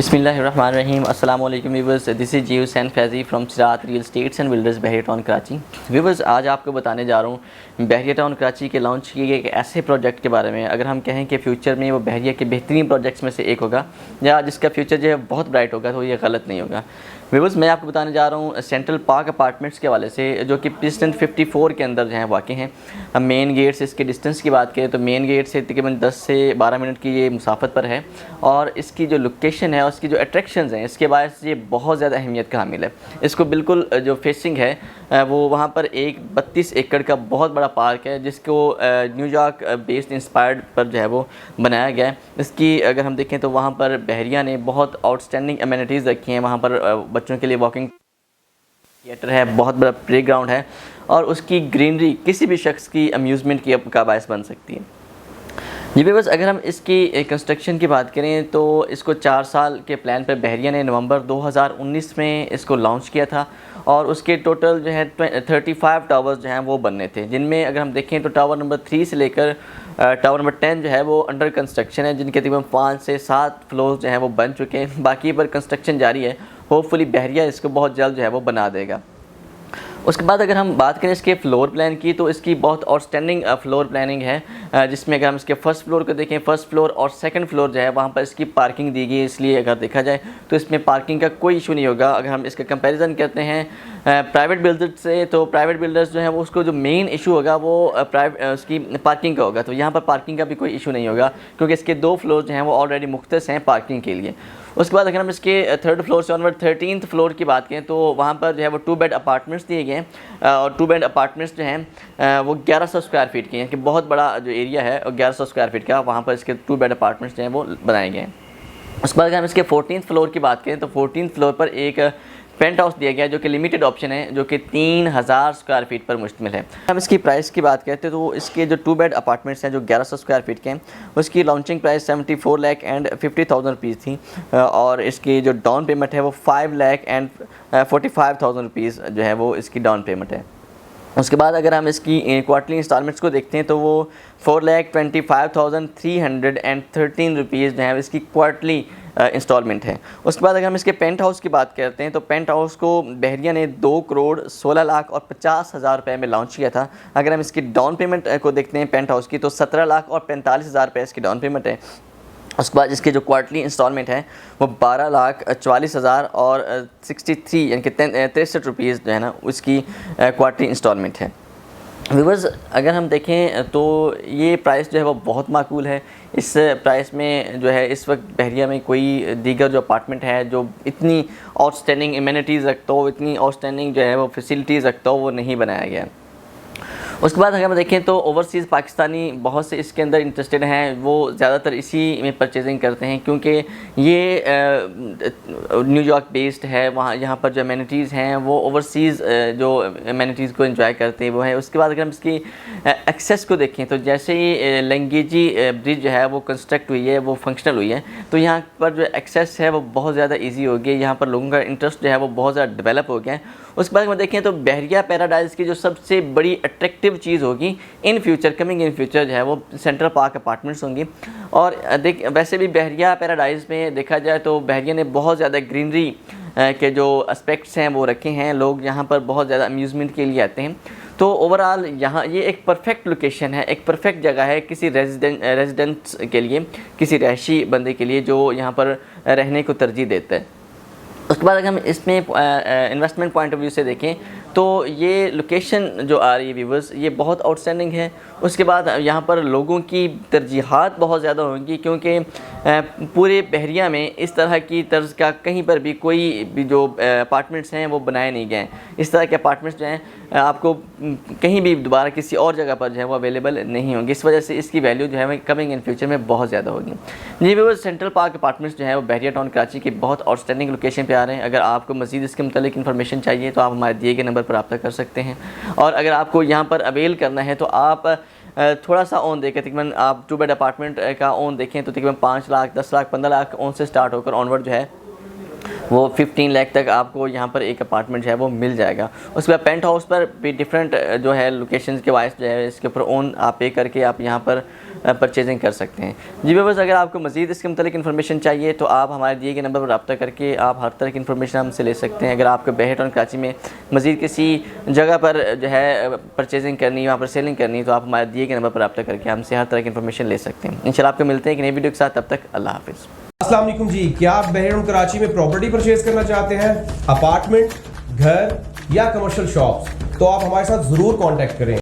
बिस्मिल्लाहिर्रहमानिर्रहीम अस्सलाम वालेकुम viewers, this is G Hussain Faizi from Sirat real estates and builders Bahria town Karachi. Viewers, आज आपको बताने जा रहा हूँ बहरिया टाउन कराची के लॉन्च किए गए एक ऐसे प्रोजेक्ट के बारे में। अगर हम कहें कि फ्यूचर में वो बहरिया के बेहतरीन प्रोजेक्ट्स में से एक होगा या जिसका फ्यूचर जो है बहुत ब्राइट होगा, तो ये गलत नहीं होगा। व्यूअर्स, मैं आपको बताने जा रहा हूँ सेंट्रल पार्क अपार्टमेंट्स के हवाले से, जो कि प्रेसिडेंट 54 के अंदर जो है वाक़ हैं। हम मेन गेट से इसके डिस्टेंस की बात करें तो मेन गेट से तकरीबन 10 से 12 मिनट की ये मुसाफत पर है, और इसकी जो लोकेशन है, उसकी जो अट्रैक्शंस हैं, इसके बायस ये बहुत ज़्यादा अहमियत का हामिल है। इसको बिल्कुल जो फेसिंग है वो वहाँ पर एक 32 एकड़ का बहुत बड़ा पार्क है, जिसको न्यूयॉर्क बेस्ड इंस्पायर्ड पर जो है वो बनाया गया है। इसकी अगर हम देखें तो वहाँ पर बहरिया ने बहुत आउटस्टैंडिंग एमेनिटीज़ रखी हैं। वहाँ पर बच्चों के लिए वॉकिंग थिएटर है, बहुत बड़ा प्ले ग्राउंड है, और उसकी ग्रीनरी किसी भी शख्स की अम्यूज़मेंट की का बायस बन सकती है। जी बस, अगर हम इसकी कंस्ट्रक्शन की बात करें तो इसको 4 साल के प्लान पर बहरिया ने नवंबर 2019 में इसको लॉन्च किया था, और उसके टोटल जो है 35 टावर्स जो हैं वो बनने थे, जिनमें अगर हम देखें तो टावर नंबर 3 से लेकर टावर नंबर 10 जो है वो अंडर कंस्ट्रक्शन है, जिनके तकरीबन 5 से 7 फ्लोर जो हैं वो बन चुके हैं। बाकी पर कंस्ट्रक्शन जारी है। होपफुली बहरिया इसको बहुत जल्द जो है वो बना देगा। उसके बाद अगर हम बात करें इसके फ़्लोर प्लान की, तो इसकी बहुत आउटस्टैंडिंग फ्लोर प्लानिंग है, जिसमें अगर हम इसके फ़र्स्ट फ्लोर को देखें, फ़र्स्ट फ्लोर और सेकंड फ्लोर जो है वहाँ पर इसकी पार्किंग दी गई है। इसलिए अगर देखा जाए तो इसमें पार्किंग का कोई इशू नहीं होगा। अगर हम इसका कंपैरिजन करते हैं प्राइवेट बिल्डर्स से, तो प्राइवेट बिल्डर्स जो हैं वो उसको जो मेन इशू होगा वो उसकी पार्किंग का होगा। तो यहाँ पर पार्किंग का भी कोई इशू नहीं होगा, क्योंकि इसके 2 फ्लोर जो हैं वो ऑलरेडी मुख्तस हैं पार्किंग के लिए। उसके बाद अगर हम इसके 3rd फ्लोर से ऑनवर्ड 13th फ्लोर की बात करें, तो वहाँ पर जो है वो 2 बेड अपार्टमेंट्स दिए गए हैं, और 2 बेड अपार्टमेंट्स जो हैं वो 1100 स्क्वायर फीट के हैं, कि बहुत बड़ा जो एरिया है और 1100 स्क्वायर फीट का, वहाँ पर इसके 2 बेड अपार्टमेंट्स जो हैं वो बनाए गए हैं। उसके बाद अगर हम इसके 14th फ्लोर की बात करें तो 14th फ्लोर पर एक पेंट हाउस दिया गया है, जो कि लिमिटेड ऑप्शन है, जो कि 3000 स्क्वायर फीट पर मुश्तमिल है। हम इसकी प्राइस की बात करते हैं तो इसके जो 2 बेड अपार्टमेंट्स हैं जो 1100 स्क्वायर फीट के हैं, उसकी लॉन्चिंग प्राइस 74,50,000 रुपीज़ थी, और इसकी जो डाउन पेमेंट है वो 5,45,000 रुपीज़ जो है वो इसकी डाउन पेमेंट है। उसके बाद अगर हम इसकी क्वार्टरली इंस्टॉलमेंट्स को देखते हैं तो वो 4,25,313 रुपीज़ जो है इसकी क्वार्टरली इंस्टॉलमेंट है। उसके बाद अगर हम इसके पेंट हाउस की बात करते हैं तो पेंट हाउस को बहरिया ने 2,16,50,000 रुपये में लॉन्च किया था। अगर हम इसकी डाउन पेमेंट को देखते हैं पेंट हाउस की, तो 17,45,000 रुपये इसकी डाउन पेमेंट है। उसके बाद इसके जो क्वार्टरली इंस्टॉलमेंट है वो 12,44,000 और 63 यानी कि 63 रुपीज़ जो है ना उसकी क्वार्टरली इंस्टॉलमेंट है। व्यूअर्स, अगर हम देखें तो ये प्राइस जो है वो बहुत माकूल है। इस प्राइस में जो है इस वक्त बहरिया में कोई दीगर जो अपार्टमेंट है जो इतनी आउटस्टैंडिंग एमेनिटीज़ रखता हो, इतनी आउटस्टैंडिंग जो है वो फैसिलिटीज़ रखता हो, वो नहीं बनाया गया है। उसके बाद अगर हम देखें तो ओवरसीज़ पाकिस्तानी बहुत से इसके अंदर इंटरेस्टेड हैं, वो ज़्यादातर इसी में परचेजिंग करते हैं, क्योंकि ये न्यूयॉर्क बेस्ड है। वहाँ यहाँ पर जो एमेनिटीज़ हैं वो ओवरसीज़ जो एमेनिटीज़ को एंजॉय करते हैं वो है। उसके बाद अगर हम इसकी एक्सेस को देखें तो जैसे ही लंगेजी ब्रिज जो है वो कंस्ट्रक्ट हुई है, वो फंक्शनल हुई है, तो यहाँ पर जो एक्सेस है वो बहुत ज़्यादा ईजी हो गया। यहाँ पर लोगों का इंटरेस्ट जो है वो बहुत ज़्यादा डेवलप हो गया है। उसके बाद हम देखें तो बहरिया पैराडाइज़ की जो सबसे बड़ी अट्रैक्टिव चीज़ होगी in future, coming in future जो है वो सेंट्रल पार्क अपार्टमेंट्स होंगी। और वैसे भी बहरिया पैराडाइज़ में देखा जाए तो बहरिया ने बहुत ज़्यादा ग्रीनरी के जो एस्पेक्ट्स हैं वो रखे हैं। लोग यहाँ पर बहुत ज़्यादा अम्यूज़मेंट के लिए आते हैं। तो ओवरऑल यहाँ ये एक परफेक्ट लोकेशन है, एक परफेक्ट जगह है किसी रेजिडेंट्स के लिए, किसी रहायशी बंदे के लिए जो यहाँ पर रहने को तरजीह देता है। उसके बाद अगर हम इसमें इन्वेस्टमेंट पॉइंट ऑफ व्यू से देखें तो ये लोकेशन जो आ रही है व्यूवर्स, ये बहुत आउटस्टैंडिंग है। उसके बाद यहाँ पर लोगों की तरजीहात बहुत ज़्यादा होंगी, क्योंकि पूरे बहरिया में इस तरह की तर्ज का कहीं पर भी कोई भी जो अपार्टमेंट्स हैं वो बनाए नहीं गए हैं। इस तरह के अपार्टमेंट्स जो हैं आपको कहीं भी दोबारा किसी और जगह पर जो है वो अवेलेबल नहीं होंगे। इस वजह से इसकी वैल्यू जो है कमिंग इन फ्यूचर में बहुत ज़्यादा होगी। जी व्यूवर्स, सेंट्रल पार्क अपार्टमेंट्स जो है वो बहरिया टाउन कराची की बहुत आउटस्टैंडिंग लोकेशन पे आ रहे हैं। अगर आपको मज़ीद इसके मुतालिक इन्फॉर्मेशन चाहिए तो आप हमारे दिए गए नंबर पर रब्ता कर सकते हैं, और अगर आपको यहाँ पर अवेल करना है तो आप थोड़ा सा ओन देखें। तकरीबन आप 2 बेड अपार्टमेंट का ओन देखें तो तकरीबन 5 लाख, 10 लाख, 15 लाख ओन से स्टार्ट होकर ऑनवर्ड जो है वो 15 लाख तक आपको यहाँ पर एक अपार्टमेंट जो है वो मिल जाएगा। उसके बाद पेंट हाउस पर भी डिफरेंट जो है लोकेशंस के वाइज जो है इसके ऊपर ओन आप पे करके आप यहाँ पर परचेजिंग कर सकते हैं। जी व्यूअर्स, अगर आपको मज़ीद इसके मतलब इन्फॉर्मेशन चाहिए तो आप हमारे दिए गए नंबर पर रब्ता करके आप हर तरह की इन्फॉर्मेशन हमसे ले सकते हैं। अगर आपको बहरिया टाउन कराची में मज़ीद किसी जगह पर जो है परचेजिंग करनी है, वहाँ पर सेलिंग करनी है, तो आप हमारे दिए गए नंबर पर रब्ता करके हमसे हर तरह की इन्फॉर्मेशन ले सकते हैं। इंशाल्लाह आपको मिलते हैं एक नई वीडियो के साथ, तब तक अल्लाह हाफिज़। अस्सलाम वालेकुम जी, क्या आप बहरिया टाउन कराची में प्रॉपर्टी परचेज करना चाहते हैं, अपार्टमेंट, घर या कमर्शियल शॉप्स, तो आप हमारे साथ ज़रूर कॉन्टैक्ट करें।